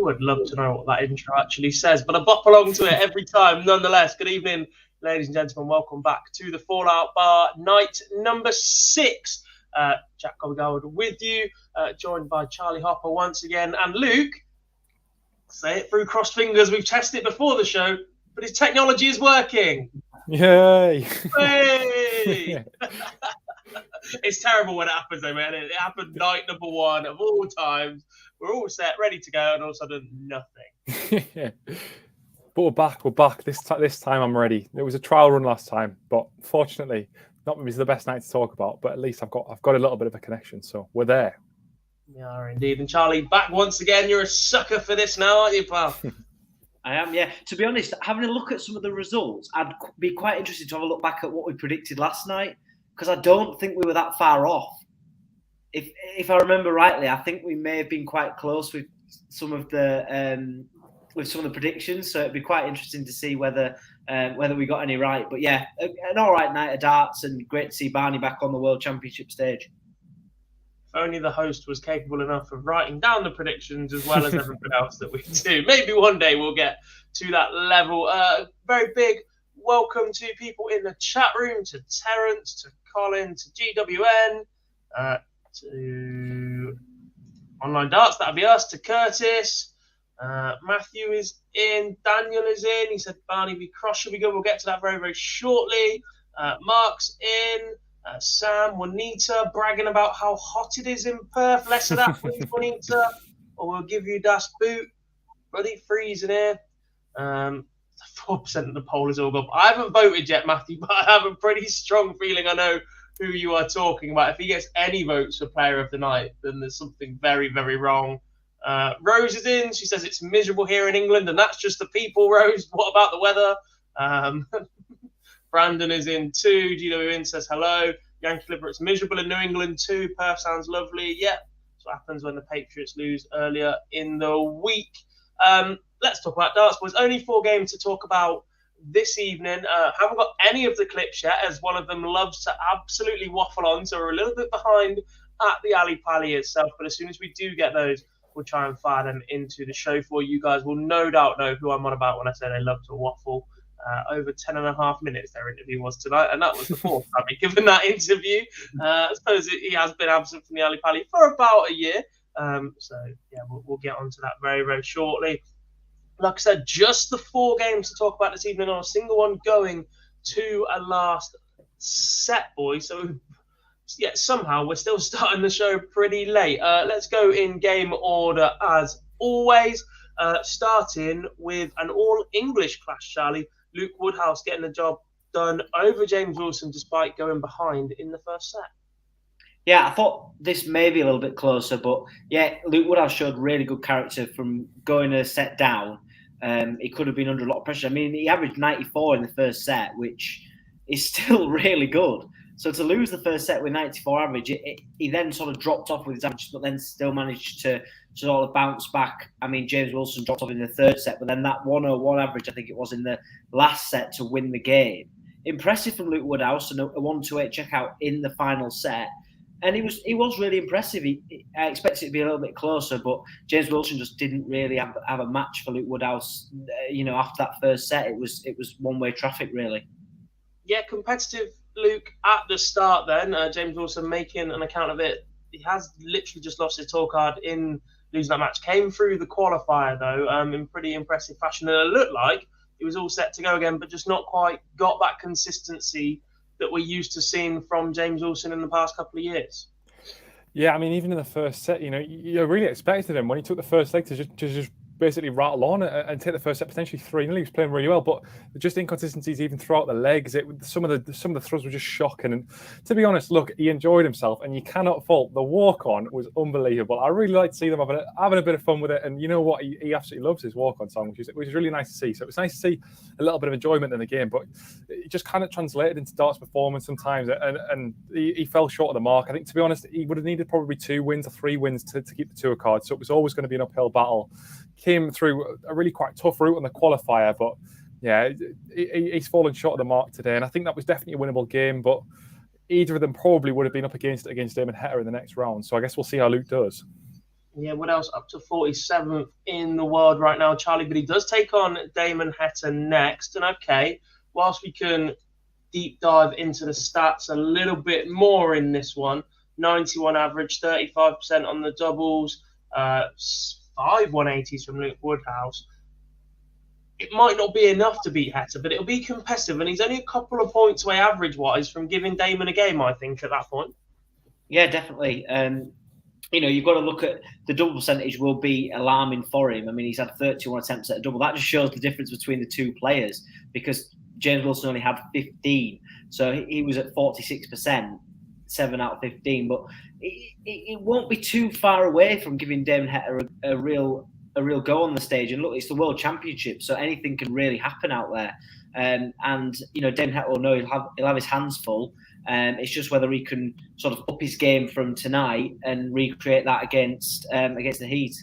would love to know what that intro actually says, but I bop along to it every time nonetheless. Good evening, ladies and gentlemen. Welcome back to the Fallout Bar, night number 6. Jack Gold with you, joined by Charlie Hopper once again. And Luke, say it through crossed fingers, we've tested it before the show, but his technology is working. Yay! Hey! It's terrible when it happens, though, man. It happened night number 1 of all times. We're all set, ready to go, and all of a sudden, nothing. Yeah. But we're back. This time I'm ready. It was a trial run last time, but fortunately, not maybe it's the best night to talk about, but at least I've got a little bit of a connection, so we're there. We are indeed. And Charlie, back once again. You're a sucker for this now, aren't you, pal? I am, yeah. To be honest, having a look at some of the results, I'd be quite interested to have a look back at what we predicted last night, because I don't think we were that far off. If I remember rightly, I think we may have been quite close with some of the predictions. So it'd be quite interesting to see whether we got any right. But yeah, an all right night of darts, and great to see Barney back on the World Championship stage. If only the host was capable enough of writing down the predictions as well as everything else that we do. Maybe one day we'll get to that level. Very big welcome to people in the chat room, to Terence, to Colin, to GWN, to Online Darts, that'll be us, to Curtis. Matthew is in, Daniel is in. He said Barney v Cross should be good. We'll get to that very, very shortly. Mark's in. Sam, Juanita bragging about how hot it is in Perth. Less of that, please, Juanita, or we'll give you Das Boot. Bloody freezing here. 4% of the poll is all gone. I haven't voted yet, Matthew, but I have a pretty strong feeling I know who you are talking about. If he gets any votes for Player of the Night, then there's something very, very wrong. Rose is in. She says it's miserable here in England, and that's just the people, Rose. What about the weather? Brandon is in too. GWN says hello. Yankee Liver, it's miserable in New England too. Perth sounds lovely. Yep. That's what happens when the Patriots lose earlier in the week. Let's talk about darts, boys. Only 4 games to talk about this evening. Haven't got any of the clips yet, as one of them loves to absolutely waffle on, so we're a little bit behind at the Ali Pali itself. But as soon as we do get those, we'll try and fire them into the show for you guys. Will no doubt know who I'm on about when I say they love to waffle. Over 10.5 minutes their interview was tonight, and that was the 4th time he'd given that interview. I suppose he has been absent from the Ali Pali for about a year. So yeah, we'll get onto that very, very shortly. Like I said, just the 4 games to talk about this evening, on a single one going to a last set, boys. So yeah, somehow we're still starting the show pretty late. Let's go in game order as always, starting with an all-English clash, Charlie. Luke Woodhouse getting the job done over James Wilson despite going behind in the first set. Yeah, I thought this may be a little bit closer, but yeah, Luke Woodhouse showed really good character from going a set down. He could have been under a lot of pressure. I mean, he averaged 94 in the first set, which is still really good. So to lose the first set with 94 average, he then sort of dropped off with his average, but then still managed to sort of bounce back. I mean, James Wilson dropped off in the third set, but then that 101 average, I think it was, in the last set to win the game. Impressive from Luke Woodhouse, and a 128 checkout in the final set. And he was really impressive. I expected it to be a little bit closer, but James Wilson just didn't really have a match for Luke Woodhouse. After that first set, it was one-way traffic, really. Yeah, competitive, Luke, at the start then. James Wilson making an account of it. He has literally just lost his tour card in losing that match. Came through the qualifier, though, in pretty impressive fashion. And it looked like he was all set to go again, but just not quite got that consistency that we're used to seeing from James Wilson in the past couple of years. Yeah, I mean, even in the first set, you really expected him when he took the first leg to just basically rattle on and take the first set potentially 3-0. He was playing really well, but just inconsistencies even throughout the legs. Some of the throws were just shocking. And to be honest, look, he enjoyed himself, and you cannot fault the walk-on was unbelievable. I really like to see them having a bit of fun with it. And you know what? He absolutely loves his walk-on song, which is really nice to see. So it was nice to see a little bit of enjoyment in the game, but it just kind of translated into darts performance sometimes, and he fell short of the mark. I think, to be honest, he would have needed probably 2 wins or 3 wins to keep the tour card. So it was always going to be an uphill battle. Came through a really quite tough route on the qualifier, but yeah, he's fallen short of the mark today, and I think that was definitely a winnable game, but either of them probably would have been up against Damon Heta in the next round, so I guess we'll see how Luke does. Yeah, Woodhouse up to 47th in the world right now, Charlie, but he does take on Damon Heta next. And okay, whilst we can deep dive into the stats a little bit more in this one, 91 average, 35% on the doubles, 5 180s from Luke Woodhouse. It might not be enough to beat Heta, but it'll be competitive, and he's only a couple of points away average-wise from giving Damon a game, I think, at that point. Yeah, definitely. You've got to look at the double percentage will be alarming for him. I mean, he's had 31 attempts at a double. That just shows the difference between the two players, because James Wilson only had 15. So he was at 46%, 7 out of 15. But it won't be too far away from giving Damon Heta a real go on the stage. And look, it's the World Championship, so anything can really happen out there. Damon Heta will know he'll have his hands full. It's just whether he can sort of up his game from tonight and recreate that against the Heat.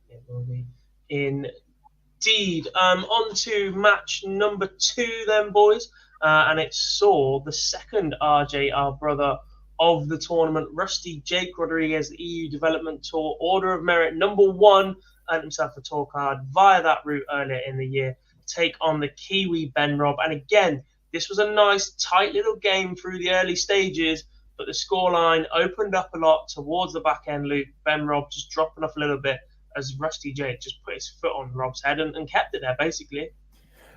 It will be indeed. On to match number 2 then, boys. And it saw the second RJR brother of the tournament, Rusty Jake Rodriguez, the EU Development Tour Order of Merit number 1, earned himself a tour card via that route earlier in the year, take on the Kiwi Ben Robb. And again, this was a nice, tight little game through the early stages, but the scoreline opened up a lot towards the back end, Luke. Ben Robb just dropping off a little bit as Rusty Jake just put his foot on Robb's head and kept it there, basically.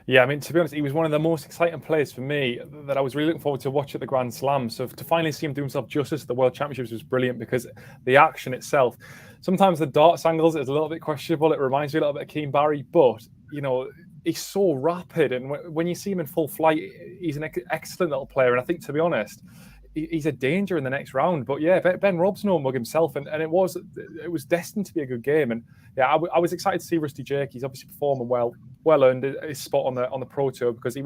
Yeah, I mean, to be honest, he was one of the most exciting players for me that I was really looking forward to watch at the Grand Slam. So to finally see him do himself justice at the World Championships was brilliant, because the action itself, sometimes the darts angles is a little bit questionable. It reminds me a little bit of Keane Barry, but, he's so rapid. And when you see him in full flight, he's an excellent little player. And I think, to be honest, he's a danger in the next round. But yeah, Ben Robb's no mug himself, and it was destined to be a good game. And yeah, I was excited to see Rusty Jake. He's obviously performing well earned his spot on the Pro Tour, because he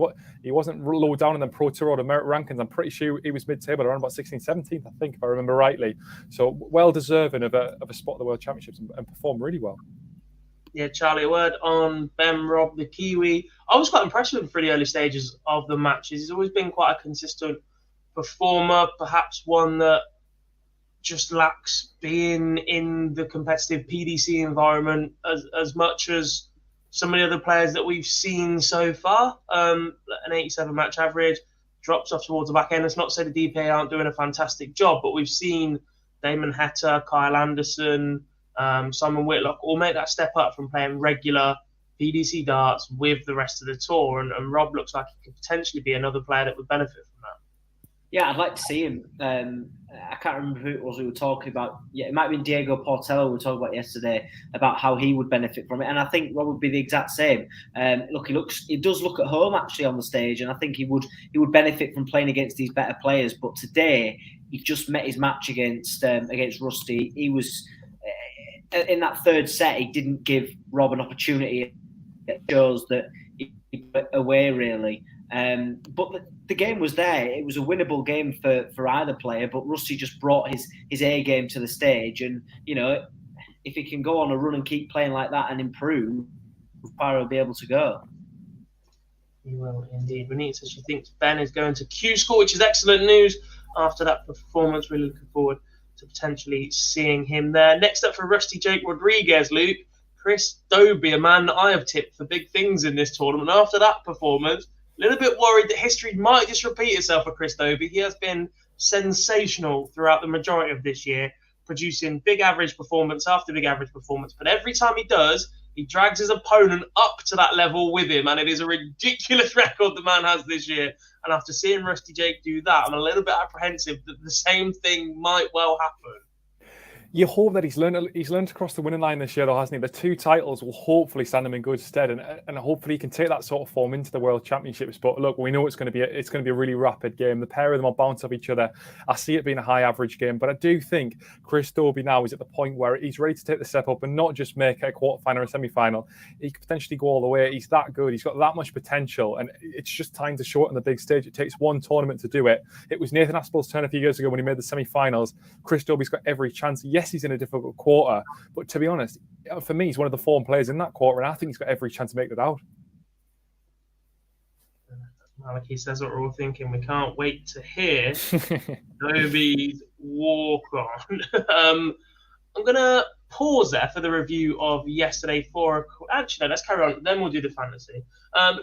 wasn't low down in the Pro Tour or the merit rankings. I'm pretty sure he was mid-table, around about 16th, 17th, I think, if I remember rightly. So well deserving of a spot at the World Championships, and performed really well. Yeah, Charlie, a word on Ben Robb, the Kiwi. I was quite impressed with him for the early stages of the matches. He's always been quite a consistent performer, perhaps one that just lacks being in the competitive PDC environment as much as some of the other players that we've seen so far. An 87 match average, drops off towards the back end. It's not to say the DPA aren't doing a fantastic job, but we've seen Damon Heta, Kyle Anderson, Simon Whitlock all make that step up from playing regular PDC darts with the rest of the tour, and Robb looks like he could potentially be another player that would benefit from that. Yeah, I'd like to see him. I can't remember who it was we were talking about. Yeah, it might have been Diego Portello we were talking about yesterday about how he would benefit from it, and I think Robb would be the exact same. He does look at home actually on the stage, and I think he would benefit from playing against these better players. But today he just met his match against Rusty. He was in that third set. He didn't give Robb an opportunity. It shows that he put away really. But the game was there. It was a winnable game for either player, but Rusty just brought his A game to the stage. And, if he can go on a run and keep playing like that and improve, Pyro will be able to go. He will indeed. Benita, she thinks Ben is going to Q School, which is excellent news after that performance. Really looking forward to potentially seeing him there. Next up for Rusty Jake Rodriguez, Luke, Chris Dobie, a man that I have tipped for big things in this tournament. After that performance, a little bit worried that history might just repeat itself for Chris Dobie. He has been sensational throughout the majority of this year, producing big average performance after big average performance. But every time he does, he drags his opponent up to that level with him, and it is a ridiculous record the man has this year. And after seeing Rusty Jake do that, I'm a little bit apprehensive that the same thing might well happen. You hope that he's learned to cross the winning line this year, though, hasn't he? The 2 titles will hopefully stand him in good stead, and hopefully he can take that sort of form into the World Championships. But look, we know it's going to be a really rapid game. The pair of them will bounce off each other. I see it being a high average game, but I do think Chris Dobie now is at the point where he's ready to take the step up and not just make a quarterfinal or a semi-final. He could potentially go all the way. He's that good. He's got that much potential, and it's just time to show it on the big stage. It takes one tournament to do it. It was Nathan Aspel's turn a few years ago when he made the semi-finals. Chris Dobie's got every chance. Yes, he's in a difficult quarter, but to be honest, for me, he's one of the form players in that quarter, and I think he's got every chance to make it out. Maliki says what we're all thinking. We can't wait to hear Dobie's walk on. I'm going to pause there for the review of yesterday. Actually, no, let's carry on. Then we'll do the fantasy.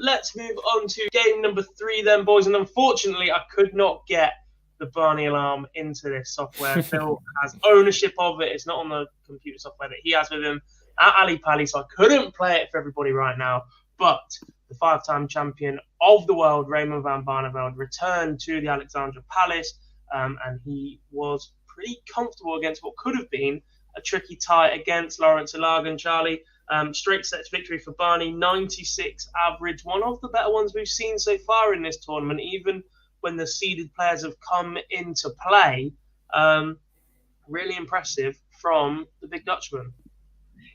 Let's move on to game number 3 then, boys. And unfortunately, I could not get the Barney alarm into this software. Phil has ownership of it. It's not on the computer software that he has with him at Ali Pally, so I couldn't play it for everybody right now. But the 5-time champion of the world, Raymond van Barneveld, returned to the Alexandra Palace, and he was pretty comfortable against what could have been a tricky tie against Lawrence Ilagan. Charlie, straight sets victory for Barney, 96 average, one of the better ones we've seen so far in this tournament, even when the seeded players have come into play. Really impressive from the big Dutchman.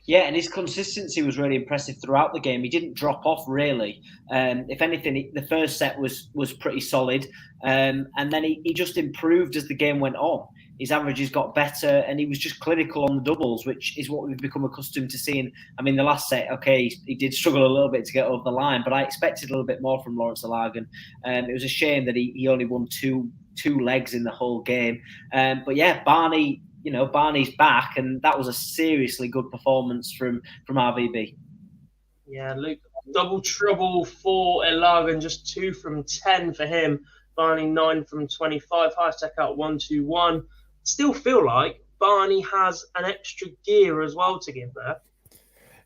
Yeah, and his consistency was really impressive throughout the game. He didn't drop off, really. If anything, the first set was pretty solid. And then he just improved as the game went on. His averages got better, and he was just clinical on the doubles, which is what we've become accustomed to seeing. I mean, the last set, okay, he did struggle a little bit to get over the line, but I expected a little bit more from Lawrence Ilagan. It was a shame that he only won two legs in the whole game. But yeah, Barney's back, and that was a seriously good performance from RVB. Yeah, Luke, double trouble for Ilagan, just 2 from 10 for him. Barney 9 from 25, highest tech out 1-2-1. Still feel like Barney has an extra gear as well to give there.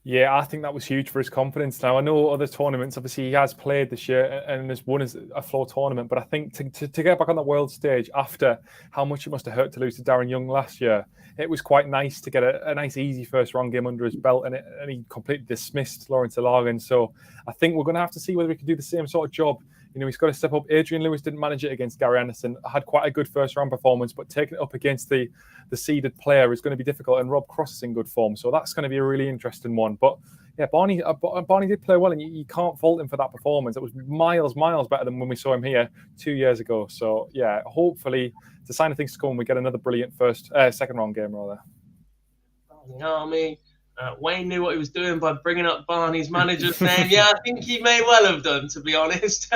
Yeah, I think that was huge for his confidence. Now, I know other tournaments, obviously he has played this year and has won a floor tournament, but I think to get back on the world stage after how much it must have hurt to lose to Darren Young last year, it was quite nice to get a nice easy first round game under his belt, and he completely dismissed Lawrence Ilagan. So I think we're going to have to see whether he can do the same sort of job. You know, he's got to step up. Adrian Lewis didn't manage it against Gary Anderson. Had quite a good first-round performance, but taking it up against the seeded player is going to be difficult, and Rob Cross is in good form. So that's going to be a really interesting one. But, yeah, Barney did play well, and you can't fault him for that performance. It was miles better than when we saw him here 2 years ago. So, yeah, hopefully it's a sign of things to come. We get another brilliant second-round game, rather. Army. Wayne knew what he was doing by bringing up Barney's manager, saying, yeah, I think he may well have done, to be honest.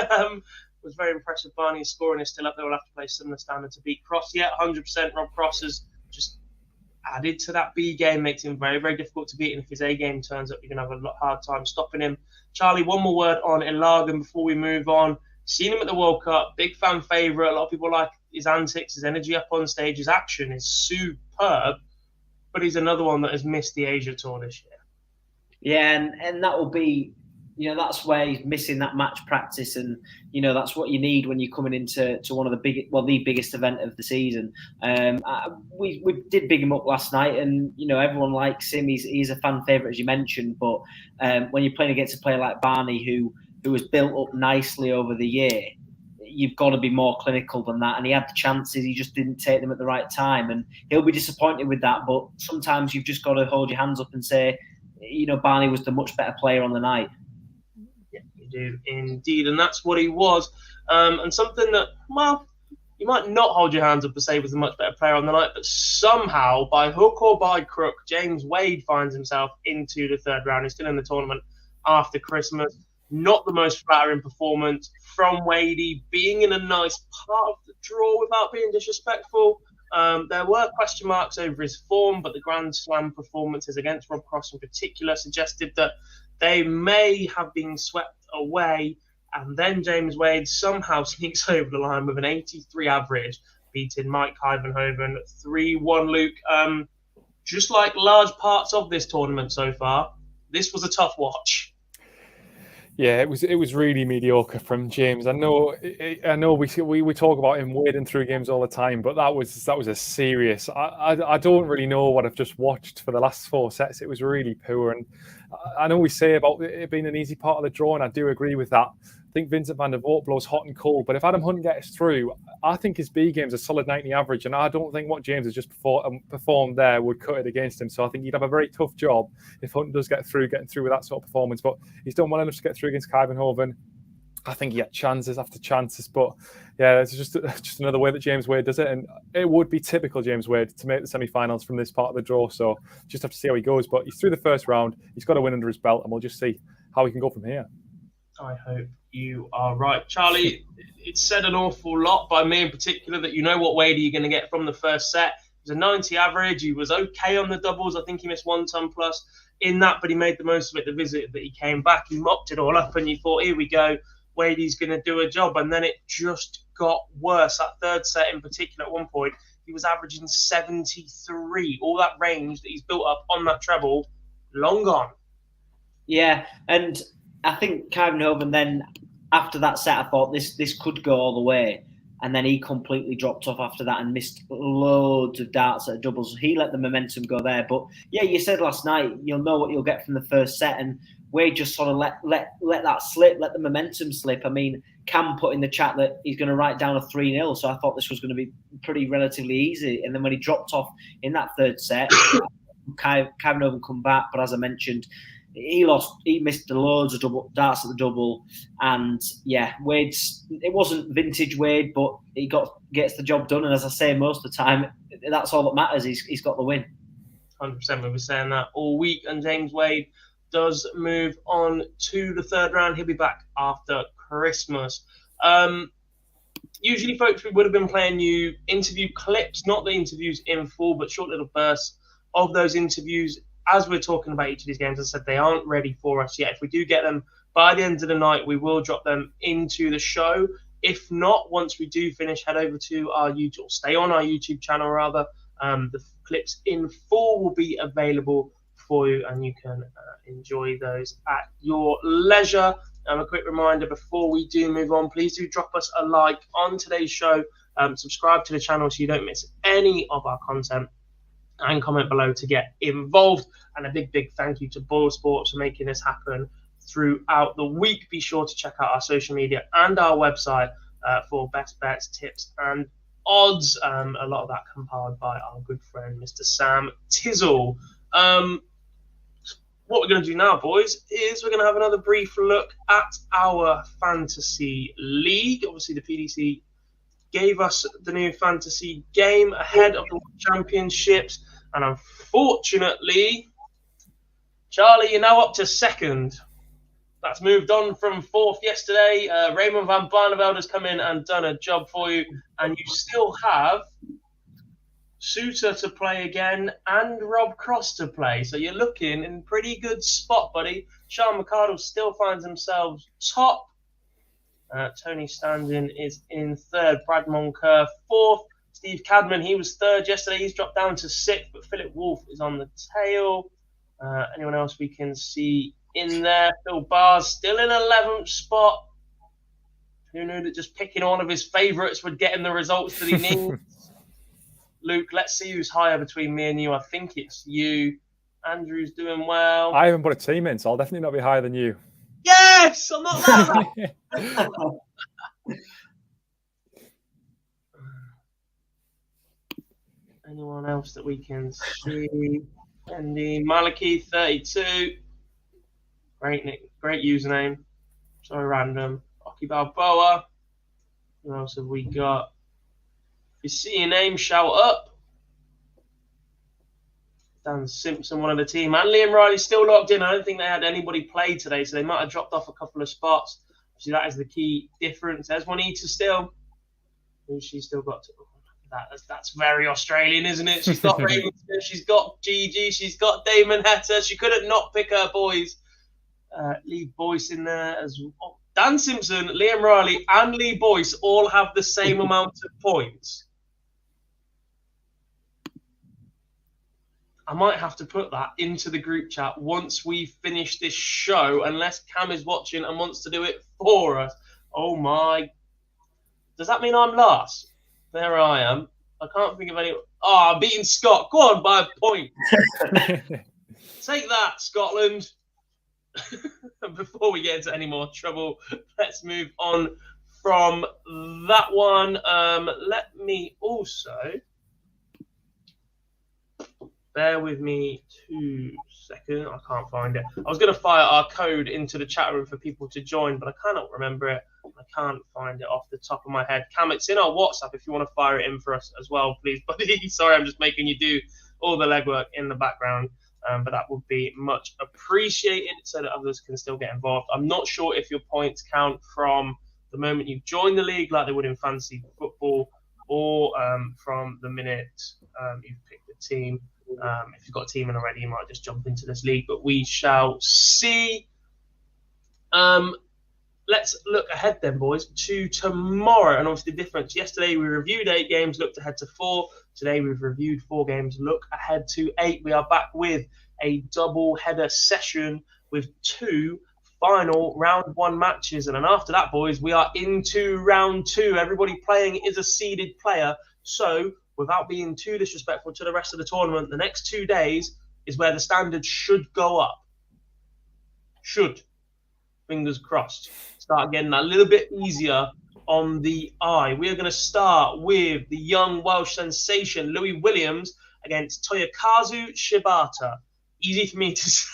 Was very impressed with Barney's scoring is still up there. We'll have to play similar standard to beat Cross. Yeah, 100%. Rob Cross has just added to that B game, makes him very, very difficult to beat. And if his A game turns up, you're going to have a hard time stopping him. Charlie, one more word on Ilagan before we move on. Seen him at the World Cup, big fan favourite. A lot of people like his antics, his energy up on stage, his action is superb. But he's another one that has missed the Asia Tour this year. Yeah, and that will be, that's where he's missing that match practice, and that's what you need when you're coming into one of the biggest event of the season. We did big him up last night, and everyone likes him. He's a fan favourite, as you mentioned. But when you're playing against a player like Barney, who was built up nicely over the year, you've got to be more clinical than that. And he had the chances, he just didn't take them at the right time. And he'll be disappointed with that. But sometimes you've just got to hold your hands up and say, Barney was the much better player on the night. Yeah, you do indeed. And that's what he was. And something that, well, you might not hold your hands up and say he was the much better player on the night, but somehow, by hook or by crook, James Wade finds himself into the third round. He's still in the tournament after Christmas. Not the most flattering performance from Wadey, being in a nice part of the draw without being disrespectful. There were question marks over his form, but the Grand Slam performances against Rob Cross in particular suggested that they may have been swept away. And then James Wade somehow sneaks over the line with an 83 average, beating Mike Heivenhoven 3-1. Luke, just like large parts of this tournament so far, this was a tough watch. Yeah, it was really mediocre from James. I know we talk about him wading through games all the time, but that was a serious. I don't really know what I've just watched for the last 4 sets. It was really poor, and I know we say about it being an easy part of the draw, and I do agree with that. I think Vincent van der Voort blows hot and cold, but if Adam Hunt gets through, I think his B game's a solid 90 average, and I don't think what James has just performed there would cut it against him. So I think he'd have a very tough job if Hunt does getting through with that sort of performance. But he's done well enough to get through against Heivenhoven. I think he had chances after chances, but yeah, it's just another way that James Wade does it, and it would be typical James Wade to make the semi-finals from this part of the draw. So just have to see how he goes. But he's through the first round. He's got a win under his belt, and we'll just see how he can go from here. I hope you are right. Charlie, it's said an awful lot by me in particular that you know what Wade you're going to get from the first set. was a 90 average. He was okay on the doubles. I think he missed 1 ton plus in that, but he made the most of it the visit that he came back. He mopped it all up, and you thought, here we go, Wadey's going to do a job. And then it just got worse. That third set in particular, at one point, he was averaging 73. All that range that he's built up on that treble, long gone. Yeah, and I think Heivenhoven then, after that set, I thought this could go all the way. And then he completely dropped off after that and missed loads of darts at doubles. He let the momentum go there. But yeah, you said last night, you'll know what you'll get from the first set. And Wade just sort of let that slip, let the momentum slip. I mean, Cam put in the chat that he's going to write down a 3-0. So I thought this was going to be pretty relatively easy. And then when he dropped off in that third set, Heivenhoven come back. But as I mentioned, he missed loads of darts at the double, and yeah, it wasn't vintage Wade, but he gets the job done. And as I say, most of the time, that's all that matters. He's got the win. 100%. We were saying that all week, and James Wade does move on to the third round. He'll be back after Christmas. Usually, folks, we would have been playing you interview clips, not the interviews in full, but short little bursts of those interviews. As we're talking about each of these games, as I said, they aren't ready for us yet. If we do get them by the end of the night, we will drop them into the show. If not, once we do finish, head over to our YouTube, or stay on our YouTube channel rather. The clips in full will be available for you, and you can enjoy those at your leisure. A quick reminder before we do move on, please do drop us a like on today's show. Subscribe to the channel so you don't miss any of our content, and comment below to get involved. And a big thank you to BoyleSports for making this happen throughout the week. Be sure to check out our social media and our website for best bets, tips, and odds. A lot of that compiled by our good friend, Mr. Sam Tizzle. What we're going to do now, boys, is we're going to have another brief look at our fantasy league. Obviously, the PDC gave us the new fantasy game ahead of the championships, and unfortunately, Charlie, you're now up to second. That's moved on from fourth yesterday. Raymond van Barneveld has come in and done a job for you, and you still have Suter to play again and Rob Cross to play. So you're looking in a pretty good spot, buddy. Sean McCardle still finds himself top. Tony Standing is in third. Brad Moncur fourth. Steve Cadman, he was third yesterday. He's dropped down to sixth, but Philip Wolf is on the tail. Anyone else we can see in there? Phil Barr's still in 11th spot. Who knew that just picking one of his favourites would get him the results that he needs? Luke, let's see who's higher between me and you. I think it's you. Andrew's doing well. I haven't put a team in, so I'll definitely not be higher than you. Yes! I'm not that. Anyone else that we can see? Andy Maliki 32. Great username. Sorry, random. Rocky Balboa. Who else have we got? If you see your name, shout up. Dan Simpson, one of the team. And Liam Riley still locked in. I don't think they had anybody play today, so they might have dropped off a couple of spots. So that is the key difference. There's Juanita still. Who's she still got to? That's very Australian, isn't it? She's got Raymond Smith, she's got Gigi, she's got Damon Hetta. She couldn't not pick her boys. Lee Boyce in there as well. Dan Simpson, Liam Riley, and Lee Boyce all have the same amount of points. I might have to put that into the group chat once we finish this show, unless Cam is watching and wants to do it for us. Oh my. Does that mean I'm last? There I am. I can't think of any. Oh, I'm beating Scott. Go on, by a point. Take that, Scotland. Before we get into any more trouble, let's move on from that one. Let me also... Bear with me 2 seconds. I can't find it. I was going to fire our code into the chat room for people to join, but I cannot remember it. I can't find it off the top of my head. Cam, it's in our WhatsApp if you want to fire it in for us as well, please, buddy. Sorry, I'm just making you do all the legwork in the background, but that would be much appreciated so that others can still get involved. I'm not sure if your points count from the moment you join the league like they would in fantasy football, or from the minute you've picked a team. If you've got a team in already, you might just jump into this league, but we shall see. Let's look ahead then, boys, to tomorrow. And obviously the difference, yesterday we reviewed 8 games, looked ahead to 4. Today we've reviewed 4 games, look ahead to 8. We are back with a double header session with 2 final round 1 matches. And then after that, boys, we are into round 2. Everybody playing is a seeded player. So without being too disrespectful to the rest of the tournament, the next 2 days is where the standards should go up. Should. Fingers crossed. Start getting a little bit easier on the eye. We are going to start with the young Welsh sensation, Louis Williams, against Toyokazu Shibata. Easy for me to say.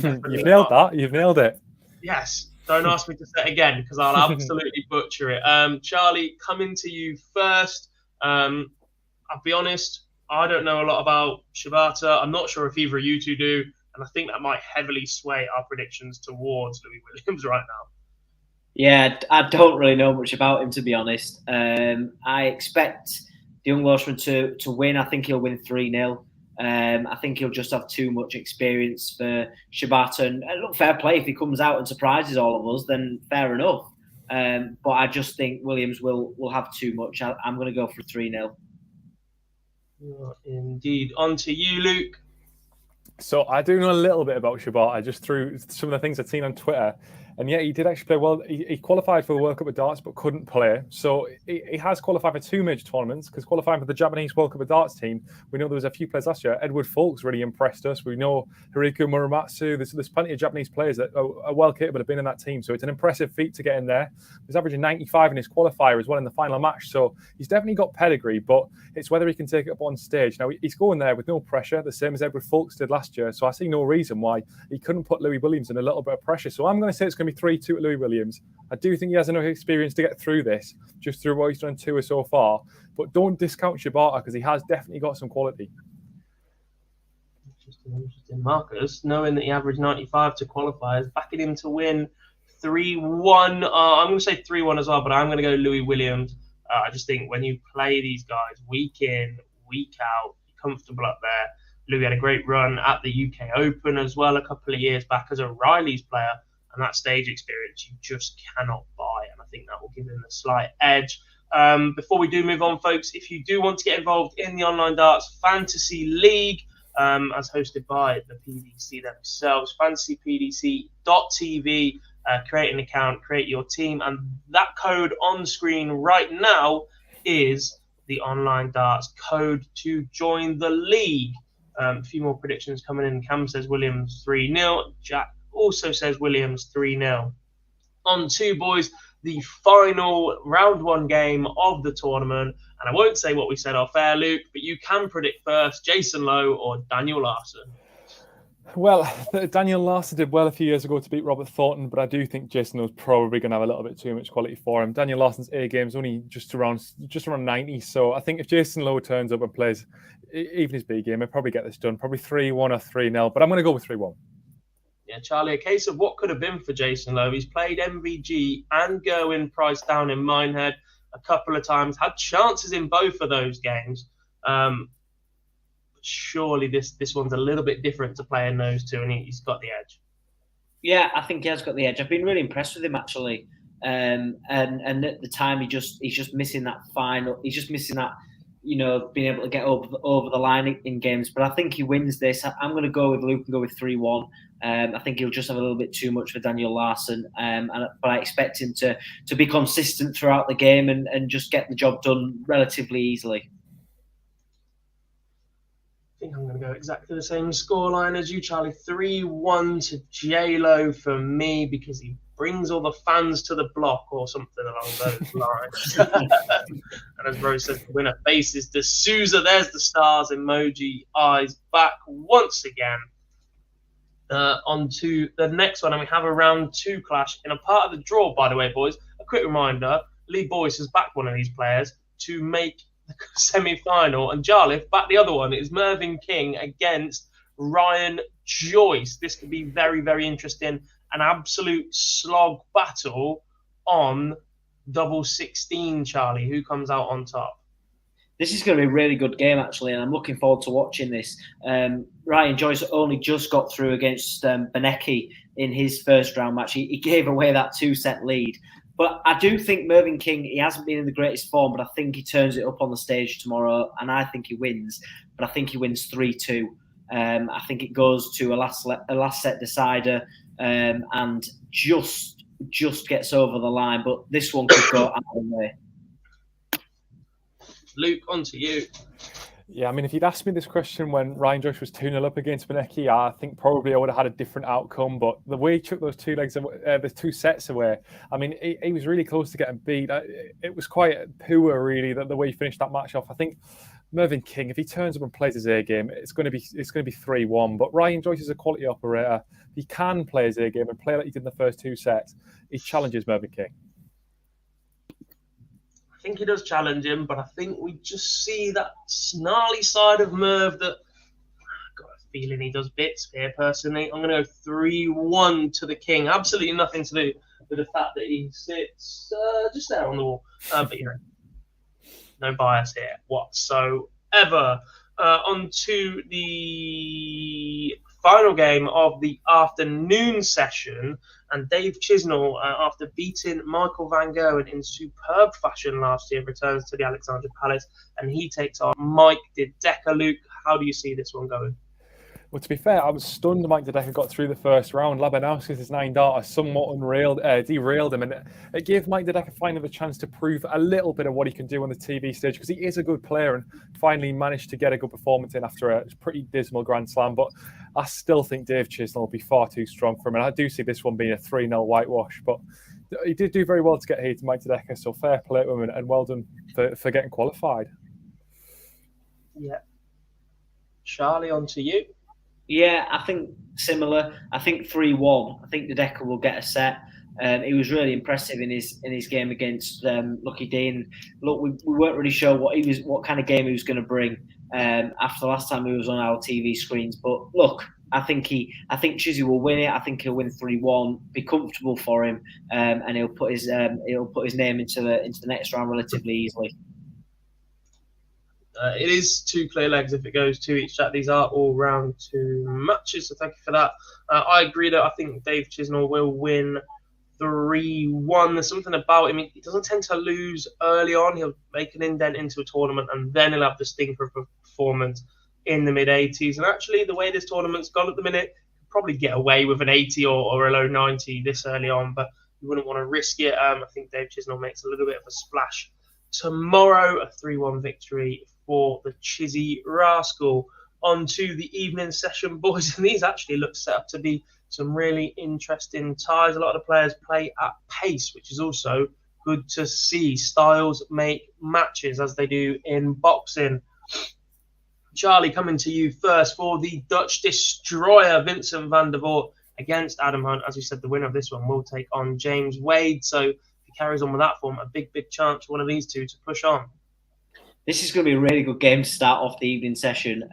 You've nailed that. You've nailed it. Yes. Don't ask me to say it again because I'll absolutely butcher it. Charlie, coming to you first. I'll be honest, I don't know a lot about Shibata. I'm not sure if either of you two do. And I think that might heavily sway our predictions towards Louis Williams right now. Yeah, I don't really know much about him, to be honest. I expect the young Welshman to win. I think he'll win 3-0. I think he'll just have too much experience for Shibata. And look, fair play. If he comes out and surprises all of us, then fair enough. But I just think Williams will have too much. I'm going to go for 3-0. Indeed. On to you, Luke. So I do know a little bit about Shibata just through some of the things I've seen on Twitter. And yeah, he did actually play well. He qualified for the World Cup of Darts, but couldn't play. So he has qualified for 2 major tournaments, because qualifying for the Japanese World Cup of Darts team, we know there was a few players last year. Edward Fulks really impressed us. We know Hiriko Muramatsu. There's plenty of Japanese players that are well capable of being in that team. So it's an impressive feat to get in there. He's averaging 95 in his qualifier as well in the final match. So he's definitely got pedigree, but it's whether he can take it up on stage. Now, he's going there with no pressure, the same as Edward Fulks did last year. So I see no reason why he couldn't put Louis Williams in a little bit of pressure. So I'm going to say it's going to be 3-2 to Louis Williams. I do think he has enough experience to get through this, just through what he's done on tour so far. But don't discount Shibata, because he has definitely got some quality. Interesting. Marcus, knowing that he averaged 95 to qualify, is backing him to win 3-1. I'm going to say 3-1 as well, but I'm going to go Louis Williams. I just think when you play these guys week in, week out, you're comfortable up there. Louis had a great run at the UK Open as well a couple of years back as a Riley's player. And that stage experience you just cannot buy. And I think that will give him a slight edge. Before we do move on, folks, if you do want to get involved in the Online Darts Fantasy League, as hosted by the PDC themselves, fantasypdc.tv, create an account, create your team. And that code on screen right now is the Online Darts code to join the league. A few more predictions coming in. Cam says Williams 3-0. Jack also says Williams 3-0. On to, boys, the final round 1 game of the tournament. And I won't say what we said off air, Luke, but you can predict first Jason Lowe or Daniel Larson. Well, Daniel Larson did well a few years ago to beat Robert Thornton, but I do think Jason Lowe's probably going to have a little bit too much quality for him. Daniel Larson's A game's only just around 90, so I think if Jason Lowe turns up and plays even his B game, he'll probably get this done. Probably 3-1 or 3-0, but I'm going to go with 3-1. Yeah, Charlie, a case of what could have been for Jason Lowe. He's played MVG and Gerwyn Price down in Minehead a couple of times, had chances in both of those games. Surely this one's a little bit different to playing those two, and he's got the edge. Yeah, I think he has got the edge. I've been really impressed with him, actually. And at the time, he's just missing that final. He's just missing that, being able to get over the line in games. But I think he wins this. I'm going to go with Luke and go with 3-1. I think he'll just have a little bit too much for Daniel Larson. But I expect him to be consistent throughout the game and just get the job done relatively easily. I think I'm going to go exactly the same scoreline as you, Charlie. 3-1 to J-Lo for me, because he brings all the fans to the block or something along those lines. And as Rose says, the winner faces D'Souza. There's the stars emoji, eyes back once again. On to the next one, and we have a round 2 clash in a part of the draw, by the way, boys. A quick reminder, Lee Boyce has backed one of these players to make the semi-final, and Jarlif backed the other one. It is Mervyn King against Ryan Joyce. This could be very, very interesting. An absolute slog battle on double 16, Charlie. Who comes out on top? This is going to be a really good game, actually, and I'm looking forward to watching this. Ryan Joyce only just got through against Benecki in his first round match. He gave away that 2-set lead. But I do think Mervyn King, he hasn't been in the greatest form, but I think he turns it up on the stage tomorrow, and I think he wins. But I think he wins 3-2. I think it goes to a last set decider and just gets over the line. But this one could go either way. Luke, on to you. Yeah, I mean, if you'd asked me this question when Ryan Joyce was 2-0 up against Benecki, I think probably I would have had a different outcome. But the way he took those the 2 sets away, I mean, he was really close to getting beat. It was quite poor, really, the way he finished that match off. I think Mervyn King, if he turns up and plays his A game, it's going to be 3-1. But Ryan Joyce is a quality operator. He can play his A game and play like he did in the first 2 sets. He challenges Mervyn King. I think he does challenge him, but I think we just see that snarly side of Merv that I've got a feeling he does bits here, personally. I'm going to go 3-1 to the King. Absolutely nothing to do with the fact that he sits just there on the wall. But, no bias here whatsoever. On to the final game of the afternoon session. And Dave Chisnall, after beating Michael Van Gerwen in superb fashion last year, returns to the Alexandra Palace, and he takes on Mike De Decker. Luke, how do you see this one going? Well, to be fair, I was stunned Mike De Decker got through the first round. Labanowski's 9-darter somewhat derailed him, and it gave Mike De Decker finally the chance to prove a little bit of what he can do on the TV stage, because he is a good player and finally managed to get a good performance in after a pretty dismal Grand Slam. But I still think Dave Chisnall will be far too strong for him, and I do see this one being a 3-0 whitewash. But he did do very well to get here to Mike De Decker, so fair play to him, and well done for getting qualified. Yeah. Charlie, on to you. Yeah, I think similar. I think 3-1. I think De Decker will get a set. He was really impressive in his game against Lucky Dean. Look, we weren't really sure what kind of game he was going to bring after the last time he was on our TV screens. But look, I think Chizzy will win it. I think he'll win 3-1. Be comfortable for him, and he'll put his name into the next round relatively easily. It is 2 clear legs if it goes to each chat. These are all round 2 matches, so thank you for that. I agree that I think Dave Chisnall will win 3-1. There's something about him. He doesn't tend to lose early on. He'll make an indent into a tournament, and then he'll have the stinker of a performance in the mid-80s. And actually, the way this tournament's gone at the minute, he'll probably get away with an 80 or a low 90 this early on, but you wouldn't want to risk it. I think Dave Chisnall makes a little bit of a splash tomorrow. A 3-1 victory for the Chizzy Rascal. On to the evening session, boys, and these actually look set up to be some really interesting ties. A lot of the players play at pace, which is also good to see. Styles make matches, as they do in boxing. Charlie, coming to you first for the Dutch destroyer, Vincent van der Voort against Adam Hunt. As we said, the winner of this one will take on James Wade. So if he carries on with that form, a big chance for one of these two to push on. This is going to be a really good game to start off the evening session.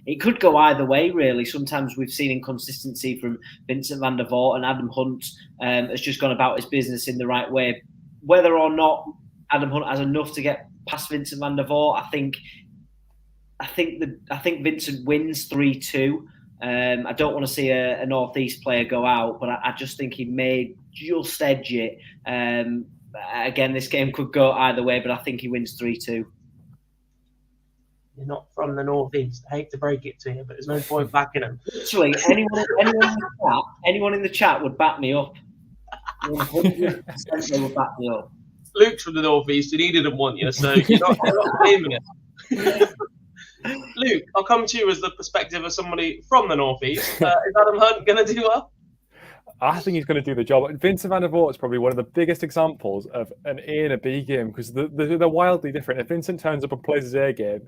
It could go either way, really. Sometimes we've seen inconsistency from Vincent van der Voort, and Adam Hunt has just gone about his business in the right way. Whether or not Adam Hunt has enough to get past Vincent van der Voort, I think Vincent wins 3-2. I don't want to see a Northeast player go out, but I just think he may just edge it. Again, this game could go either way, but I think he wins 3-2. You're not from the Northeast. I hate to break it to you, but there's no point backing him. Literally, anyone in the chat would back me up. 100% they would back me up. Luke's from the Northeast, and he didn't want you, so you're not blaming it. Luke, I'll come to you as the perspective of somebody from the Northeast. Is Adam Hunt going to do well? I think he's going to do the job. Vincent van der Voort is probably one of the biggest examples of an A and a B game, because they're wildly different. If Vincent turns up and plays his A game,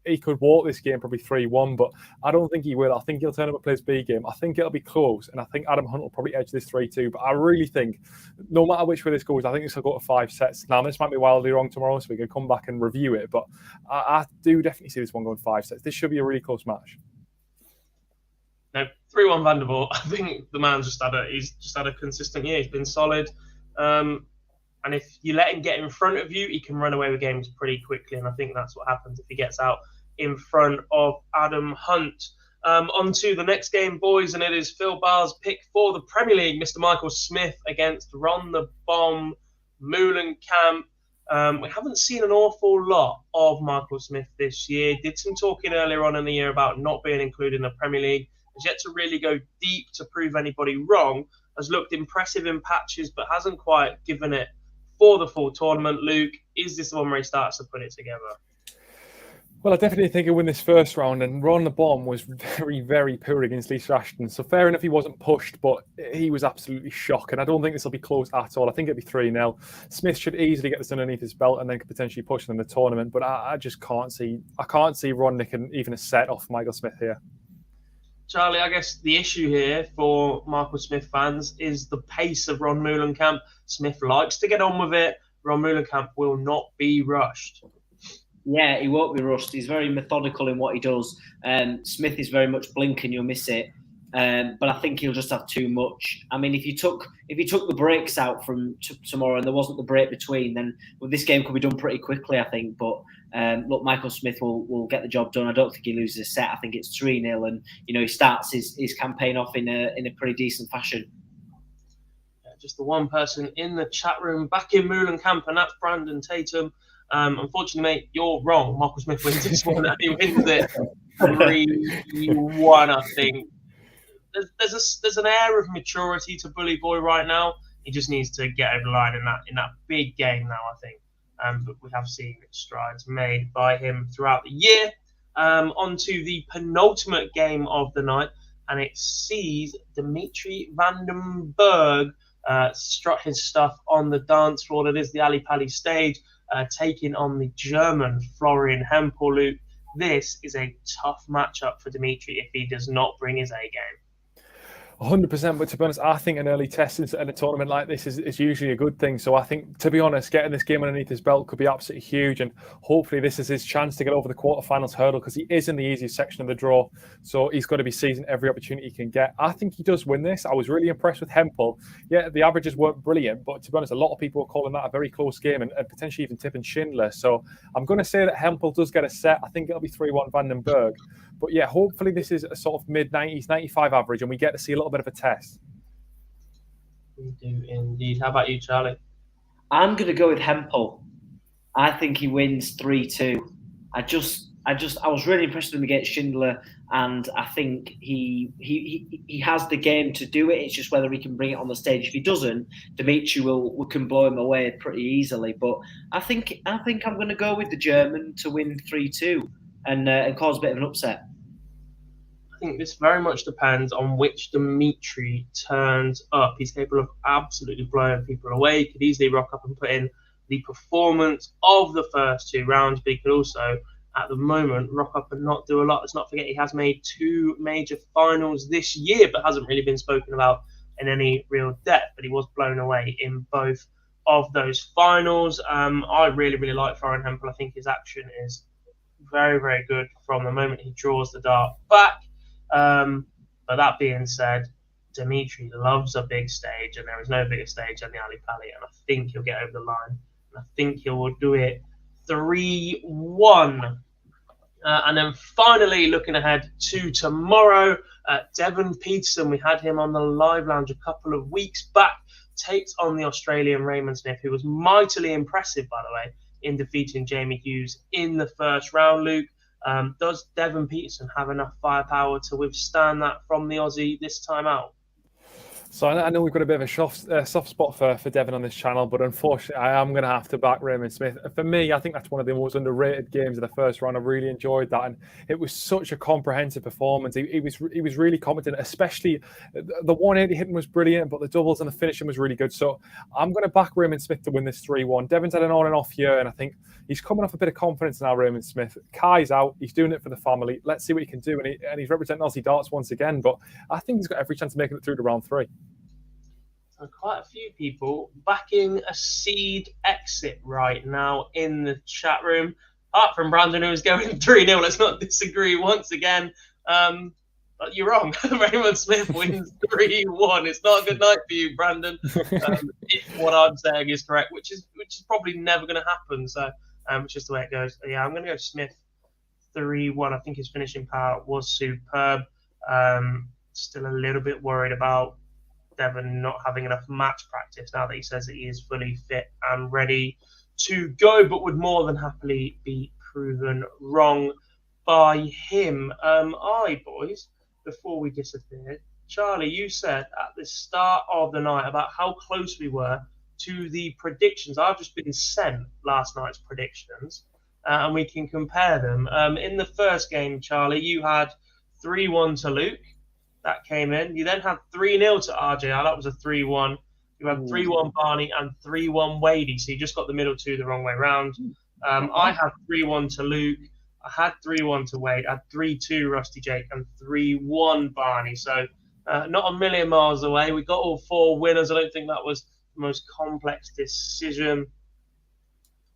he could walk this game probably 3-1, but I don't think he will. I think he'll turn up and play his B game. I think it'll be close, and I think Adam Hunt will probably edge this 3-2. But I really think, no matter which way this goes, I think this will go to 5 sets. Now, this might be wildly wrong tomorrow, so we can come back and review it, but I do definitely see this one going 5 sets. This should be a really close match. No, 3-1 Van der Voort. I think the man's just had a consistent year. He's been solid. And And if you let him get in front of you, he can run away with games pretty quickly. And I think that's what happens if he gets out in front of Adam Hunt. On to the next game, boys, and it is Phil Barr's pick for the Premier League, Mr. Michael Smith against Ron the Bomb Meulenkamp. We haven't seen an awful lot of Michael Smith this year. Did some talking earlier on in the year about not being included in the Premier League. Has yet to really go deep to prove anybody wrong. Has looked impressive in patches, but hasn't quite given it for the full tournament. Luke, is this the one where he starts to put it together? Well, I definitely think he'll win this first round, and Ron the Bomb was very, very poor against Lee Ashton. So fair enough, he wasn't pushed, but he was absolutely shocking. I don't think this will be close at all. I think it'll be 3-0. Smith should easily get this underneath his belt and then could potentially push him in the tournament. But I just can't see Ron nicking even a set off Michael Smith here. Charlie, I guess the issue here for Michael Smith fans is the pace of Ron Meulenkamp. Smith likes to get on with it. Ron Meulenkamp will not be rushed. Yeah, he won't be rushed. He's very methodical in what he does. Smith is very much blink and you'll miss it. But I think he'll just have too much. I mean, if you took the breaks out from tomorrow and there wasn't the break between, then this game could be done pretty quickly, I think. But look, Michael Smith will get the job done. I don't think he loses a set. I think it's 3-0, and he starts his campaign off in a pretty decent fashion. Just the one person in the chat room back in Meulenkamp, and that's Brandon Tatum. Unfortunately, mate, you're wrong. Michael Smith wins this one, and he wins it 3-1, I think. There's an air of maturity to Bully Boy right now. He just needs to get over the line in that big game now, I think. But we have seen strides made by him throughout the year. On to the penultimate game of the night, and it sees Dimitri van den Berg strut his stuff on the dance floor. It is the Ali Pali stage, taking on the German Florian Hempel. Luke, this is a tough matchup for Dimitri if he does not bring his A game. 100%, but to be honest, I think an early test in a tournament like this is usually a good thing. So I think, to be honest, getting this game underneath his belt could be absolutely huge, and hopefully this is his chance to get over the quarterfinals hurdle, because he is in the easiest section of the draw. So he's got to be seizing every opportunity he can get. I think he does win this. I was really impressed with Hempel. Yeah, the averages weren't brilliant, but to be honest, a lot of people are calling that a very close game and potentially even tipping Schindler. So I'm going to say that Hempel does get a set. I think it'll be 3-1 van den Berg. But yeah, hopefully this is a sort of mid-90s, 95 average, and we get to see a little bit of a test. We do indeed. How about you, Charlie? I'm going to go with Hempel. I think he wins 3-2. I was really impressed with him against Schindler, and I think he has the game to do it. It's just whether he can bring it on the stage. If he doesn't, Dimitri can blow him away pretty easily. But I think I'm going to go with the German to win 3-2 and cause a bit of an upset. I think this very much depends on which Dimitri turns up. He's capable of absolutely blowing people away. He could easily rock up and put in the performance of the first 2 rounds, but he could also, at the moment, rock up and not do a lot. Let's not forget he has made 2 major finals this year, but hasn't really been spoken about in any real depth. But he was blown away in both of those finals. I really, really like Florian Hempel. I think his action is very, very good from the moment he draws the dart back. But that being said, Dimitri loves a big stage, and there is no bigger stage than the Ali Pali, and I think he'll get over the line. And I think he will do it 3-1. And then finally, looking ahead to tomorrow, Devon Peterson, we had him on the Live Lounge a couple of weeks back, takes on the Australian Raymond Smith, who was mightily impressive, by the way, in defeating Jamie Hughes in the first round. Luke, does Devon Peterson have enough firepower to withstand that from the Aussie this time out? So I know we've got a bit of a soft spot for Devon on this channel, but unfortunately I am going to have to back Raymond Smith. For me, I think that's one of the most underrated games of the first round. I really enjoyed that, and it was such a comprehensive performance. He was really competent, especially the 180 hitting was brilliant, but the doubles and the finishing was really good. So I'm going to back Raymond Smith to win this 3-1. Devon's had an on and off year, and I think he's coming off a bit of confidence now, Raymond Smith. Kai's out. He's doing it for the family. Let's see what he can do. And he's representing Aussie darts once again. But I think he's got every chance of making it through to round 3. And quite a few people backing a seed exit right now in the chat room. Apart from Brandon, who is going 3-0. Let's not disagree once again. You're wrong. Raymond Smith wins 3-1. It's not a good night for you, Brandon. If what I'm saying is correct, which is probably never going to happen. So it's just the way it goes. Yeah, I'm going to go Smith 3-1. I think his finishing power was superb. Still a little bit worried about Devon not having enough match practice now that he says that he is fully fit and ready to go, but would more than happily be proven wrong by him. Boys, before we disappeared, Charlie, you said at the start of the night about how close we were to the predictions. I've just been sent last night's predictions, and we can compare them. In the first game, Charlie, you had 3-1 to Luke. That came in. You then had 3-0 to RJR. That was a 3-1. You had 3-1 Barney and 3-1 Wadey. So you just got the middle two the wrong way round. I had 3-1 to Luke. I had 3-1 to Wade. I had 3-2 Rusty Jake and 3-1 Barney. So not a million miles away. We got all 4 winners. I don't think that was the most complex decision.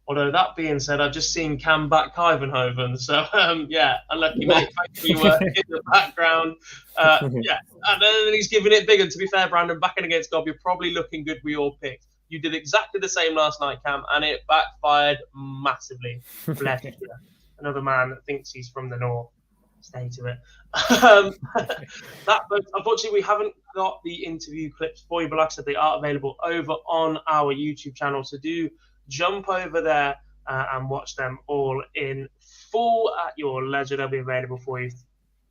Although that being said, I've just seen Cam back Heivenhoven. So, unlucky mate. Thankfully, you were in the background. And then he's giving it big. And to be fair, Brandon, backing against Gob, you're probably looking good with your picks. You did exactly the same last night, Cam, and it backfired massively. Bless you. Another man that thinks he's from the north. Stay to it. Unfortunately, we haven't got the interview clips for you, but like I said, they are available over on our YouTube channel. So do jump over there and watch them all in full at your leisure. They'll be available for you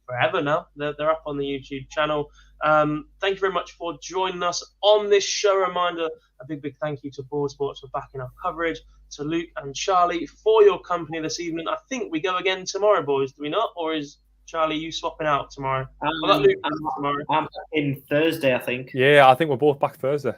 forever now. They're up on the YouTube channel. Thank you very much for joining us on this show. Reminder, a big thank you to BoyleSports for backing our coverage, to Luke and Charlie for your company this evening. I think we go again tomorrow, boys, do we not? Or is Charlie, you swapping out tomorrow? I'm in Thursday, I think. Yeah, I think we're both back Thursday.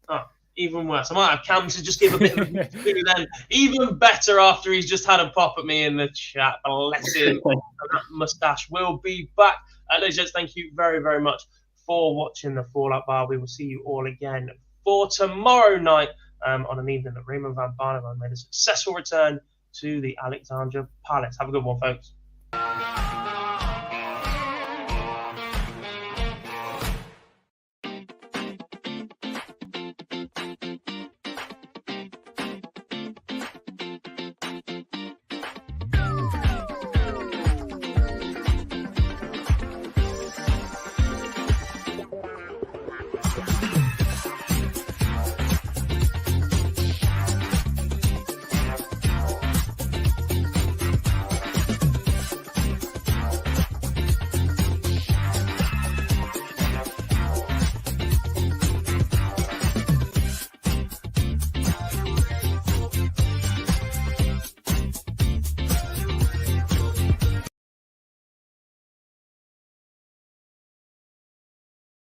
Oh, even worse. I might have Cam to just give a bit of a then. Even better after he's just had a pop at me in the chat. Bless him. That moustache will be back. Ladies and gents, thank you very, very much for watching the Fallout Bar. We will see you all again for tomorrow night on an evening that Raymond van Barneveld made a successful return to the Alexandra Palace. Have a good one, folks.